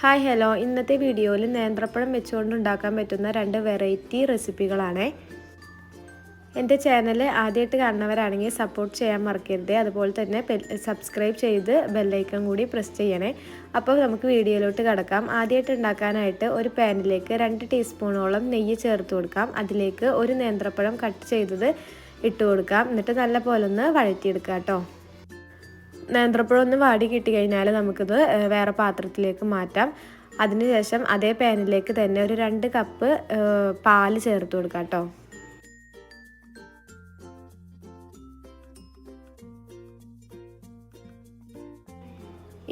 Hi hello, ഇന്നത്തെ വീഡിയോയിൽ നേന്ത്രപ്പഴം വെച്ചുകൊണ്ട് ഉണ്ടാക്കാൻ പറ്റുന്ന 2 വെറൈറ്റി റെസിപ്പികളാണ്. എൻ്റെ ചാനൽ ആദ്യമായിട്ട് കാണുന്നവരാണെങ്കിൽ സപ്പോർട്ട് ചെയ്യാൻ മറക്കരുത്. അതുപോലെ തന്നെ സബ്സ്ക്രൈബ് ചെയ്ത് ബെല്ലൈക്കൺ കൂടി പ്രസ് ചെയ്യണേ. അപ്പോൾ നമുക്ക് വീഡിയോയിലോട്ട് കടക്കാം. ആദ്യമായിട്ട് ഉണ്ടാക്കാനായിട്ട് ഒരു പാനിലേക്ക് 2 ടീസ്പൂണോളം നെയ്യ് ചേർത്ത് കൊടുക്കാം. അതിലേക്ക് ഒരു നേന്ത്രപ്പഴം കട്ട് ചെയ്തത് ഇട്ട് കൊടുക്കാം. എന്നിട്ട് നല്ലപോലെ ഒന്ന് വഴറ്റിയെടുക്കാം കേട്ടോ. നേന്ത്രപ്പഴം ഒന്ന് വാടി കിട്ടിക്കഴിഞ്ഞാൽ നമുക്കിത് വേറെ പാത്രത്തിലേക്ക് മാറ്റാം. അതിനുശേഷം അതേ പാനിലേക്ക് തന്നെ ഒരു 2 കപ്പ് പാല് ചേർത്ത് കൊടുക്കാം കേട്ടോ.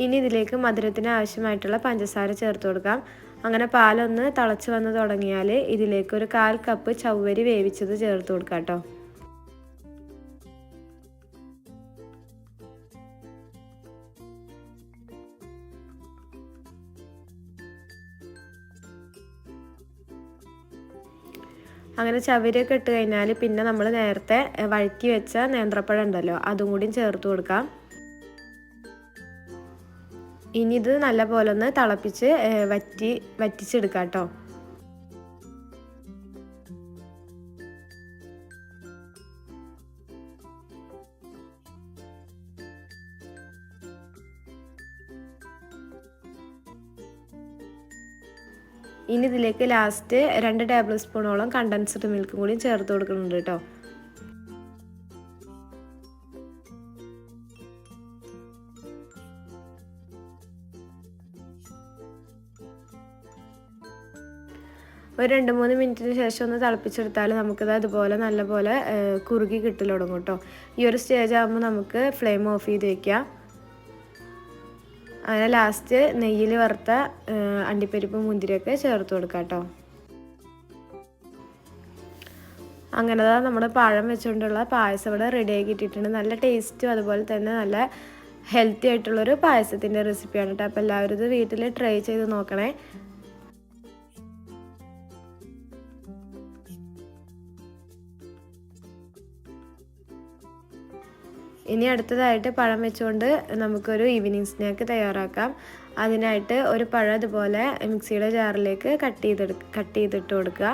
ഇനി ഇതിലേക്ക് മധുരത്തിന് ആവശ്യമായിട്ടുള്ള പഞ്ചസാര ചേർത്ത് കൊടുക്കാം. അങ്ങനെ പാലൊന്ന് തിളച്ച് വന്ന് തുടങ്ങിയാൽ ഇതിലേക്ക് ഒരു 1/4 കപ്പ് ചവ്വരി വേവിച്ചത് ചേർത്ത് കൊടുക്കാം കേട്ടോ. അങ്ങനെ ചവരിയൊക്കെ ഇട്ട് കഴിഞ്ഞാൽ പിന്നെ നമ്മൾ നേരത്തെ വഴറ്റി വെച്ച നേന്ത്രപ്പഴം ഉണ്ടല്ലോ, അതും കൂടി ചേർത്ത് കൊടുക്കാം. ഇനി ഇത് നല്ലപോലെ ഒന്ന് തിളപ്പിച്ച് വറ്റിച്ചെടുക്കാം കേട്ടോ. ഇനി ഇതിലേക്ക് ലാസ്റ്റ് 2 ടേബിൾ സ്പൂണോളം കണ്ടൻസ്ഡ് മിൽക്കും കൂടി ചേർത്ത് കൊടുക്കുന്നുണ്ട് കേട്ടോ. ഒരു 2-3 മിനിറ്റിന് ശേഷം ഒന്ന് തിളപ്പിച്ചെടുത്താൽ നമുക്കിത് അതുപോലെ നല്ലപോലെ കുറുകി കിട്ടൽ തുടങ്ങും കേട്ടോ. ഈ ഒരു സ്റ്റേജ് ആകുമ്പോൾ നമുക്ക് ഫ്ലെയിം ഓഫ് ചെയ്ത് വയ്ക്കാം. അങ്ങനെ ലാസ്റ്റ് നെയ്യിൽ വറുത്ത അണ്ടിപ്പരിപ്പ് മുന്തിരിയൊക്കെ ചേർത്ത് കൊടുക്കാം കേട്ടോ. അങ്ങനെ നമ്മുടെ പഴം വെച്ചുകൊണ്ടുള്ള പായസം ഇവിടെ റെഡി ആക്കി ഇട്ടിട്ടുണ്ട്. നല്ല ടേസ്റ്റും അതുപോലെ തന്നെ നല്ല ഹെൽത്തി ആയിട്ടുള്ളൊരു പായസത്തിൻ്റെ റെസിപ്പിയാണ് കേട്ടോ. അപ്പോൾ എല്ലാവരും ഇത് വീട്ടിൽ ട്രൈ ചെയ്ത് നോക്കണേ. ഇനി അടുത്തതായിട്ട് പഴം വെച്ചുകൊണ്ട് നമുക്കൊരു ഈവനിങ് സ്നാക്ക് തയ്യാറാക്കാം. അതിനായിട്ട് ഒരു പഴം ഇതുപോലെ മിക്സിയുടെ ജാറിലേക്ക് കട്ട് ചെയ്തിട്ട് കൊടുക്കുക.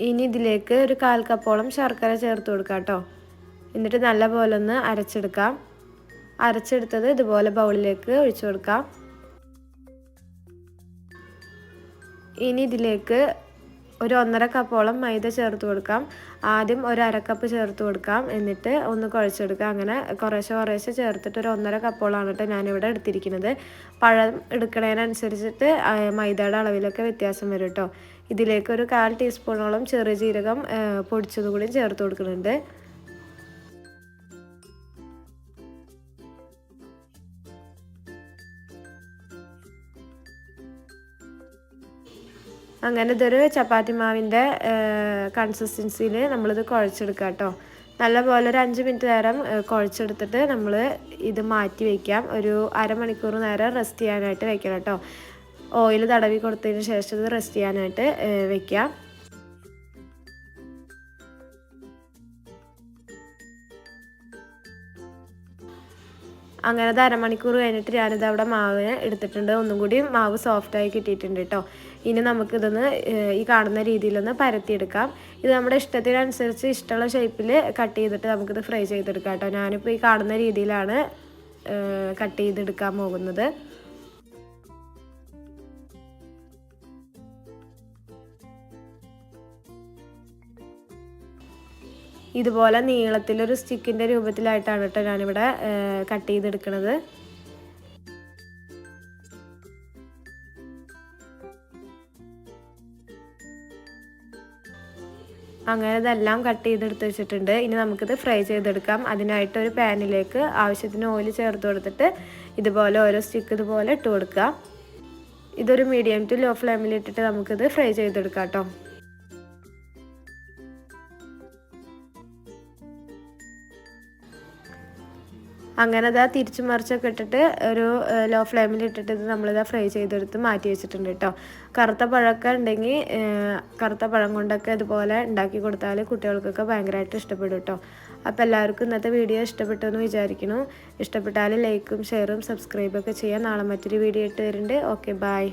ഇനി ഇതിലേക്ക് ഒരു 1/4 കപ്പോളം ശർക്കര ചേർത്ത് കൊടുക്കാം കേട്ടോ. എന്നിട്ട് നല്ലപോലെ ഒന്ന് അരച്ചെടുക്കാം. അരച്ചെടുത്തത് ഇതുപോലെ ബൗളിലേക്ക് ഒഴിച്ചു കൊടുക്കാം. ഇനി ഇതിലേക്ക് ഒരു 1.5 കപ്പോളം മൈദ ചേർത്ത് കൊടുക്കാം. ആദ്യം ഒരു 1/2 കപ്പ് ചേർത്ത് കൊടുക്കാം. എന്നിട്ട് ഒന്ന് കുഴച്ചെടുക്കാം. അങ്ങനെ കുറേശ്ശെ ചേർത്തിട്ട് ഒരു 1.5 കപ്പോളാണ് കേട്ടോ ഞാനിവിടെ എടുത്തിരിക്കുന്നത്. പഴം എടുക്കുന്നതിനനുസരിച്ചിട്ട് മൈദയുടെ അളവിലൊക്കെ വ്യത്യാസം വരും കേട്ടോ. ഇതിലേക്ക് ഒരു 1/4 ടീസ്പൂണോളം ചെറിയ ജീരകം പൊടിച്ചത് കൂടി ചേർത്ത് കൊടുക്കുന്നുണ്ട്. അങ്ങനെ ഇതൊരു ചപ്പാത്തി മാവിൻ്റെ കൺസിസ്റ്റൻസിയിൽ നമ്മളിത് കുഴച്ചെടുക്കുക കേട്ടോ. നല്ലപോലെ ഒരു 5 മിനിറ്റ് നേരം കുഴച്ചെടുത്തിട്ട് നമ്മൾ ഇത് മാറ്റി വയ്ക്കാം. ഒരു അരമണിക്കൂർ നേരം റെസ്റ്റ് ചെയ്യാനായിട്ട് വെക്കണം കേട്ടോ. ഓയിൽ തടവി കൊടുത്തതിന് ശേഷം ഇത് റെസ്റ്റ് ചെയ്യാനായിട്ട് വെക്കാം. അങ്ങനെ അരമണിക്കൂർ കഴിഞ്ഞിട്ട് ഞാനിത് അവിടെ മാവ് എടുത്തിട്ടുണ്ട്. ഒന്നും കൂടി മാവ് സോഫ്റ്റായി കിട്ടിയിട്ടുണ്ട് കേട്ടോ. ഇനി നമുക്കിതൊന്ന് ഈ കാണുന്ന രീതിയിലൊന്ന് പരത്തിയെടുക്കാം. ഇത് നമ്മുടെ ഇഷ്ടത്തിനനുസരിച്ച് ഇഷ്ടമുള്ള ഷേപ്പിൽ കട്ട് ചെയ്തിട്ട് നമുക്കിത് ഫ്രൈ ചെയ്തെടുക്കാം കേട്ടോ. ഞാനിപ്പോൾ ഈ കാണുന്ന രീതിയിലാണ് കട്ട് ചെയ്തെടുക്കാൻ പോകുന്നത്. ഇതുപോലെ നീളത്തിലൊരു സ്റ്റിക്കിൻ്റെ രൂപത്തിലായിട്ടാണ് കേട്ടോ ഞാനിവിടെ കട്ട് ചെയ്തെടുക്കുന്നത്. അങ്ങനെ ഇതെല്ലാം കട്ട് ചെയ്തെടുത്ത് വെച്ചിട്ടുണ്ട്. ഇനി നമുക്കിത് ഫ്രൈ ചെയ്തെടുക്കാം. അതിനായിട്ട് ഒരു പാനിലേക്ക് ആവശ്യത്തിന് ഓയിൽ ചേർത്ത് കൊടുത്തിട്ട് ഇതുപോലെ ഓരോ സ്റ്റിക്ക് ഇതുപോലെ ഇട്ട് കൊടുക്കുക. ഇതൊരു മീഡിയം ടു ലോ ഫ്ലെയിമിൽ ഇട്ടിട്ട് നമുക്കിത് ഫ്രൈ ചെയ്തെടുക്കാം കേട്ടോ. അങ്ങനെ ഇതാ തിരിച്ചു മറിച്ചൊക്കെ ഇട്ടിട്ട് ഒരു ലോ ഫ്ലെയിമിൽ ഇട്ടിട്ട് ഇത് നമ്മളിതാ ഫ്രൈ ചെയ്തെടുത്ത് മാറ്റി വെച്ചിട്ടുണ്ട് കേട്ടോ. കറുത്ത പഴമൊക്കെ ഉണ്ടെങ്കിൽ കറുത്ത പഴം കൊണ്ടൊക്കെ ഇതുപോലെ ഉണ്ടാക്കി കൊടുത്താൽ കുട്ടികൾക്കൊക്കെ ഭയങ്കരമായിട്ട് ഇഷ്ടപ്പെടും കേട്ടോ. അപ്പോൾ എല്ലാവർക്കും ഇന്നത്തെ വീഡിയോ ഇഷ്ടപ്പെട്ടു എന്ന് വിചാരിക്കുന്നു. ഇഷ്ടപ്പെട്ടാൽ ലൈക്കും ഷെയറും സബ്സ്ക്രൈബൊക്കെ ചെയ്യാം. നാളെ മറ്റൊരു വീഡിയോ ഇട്ട് വരുന്നുണ്ട്. Okay, by.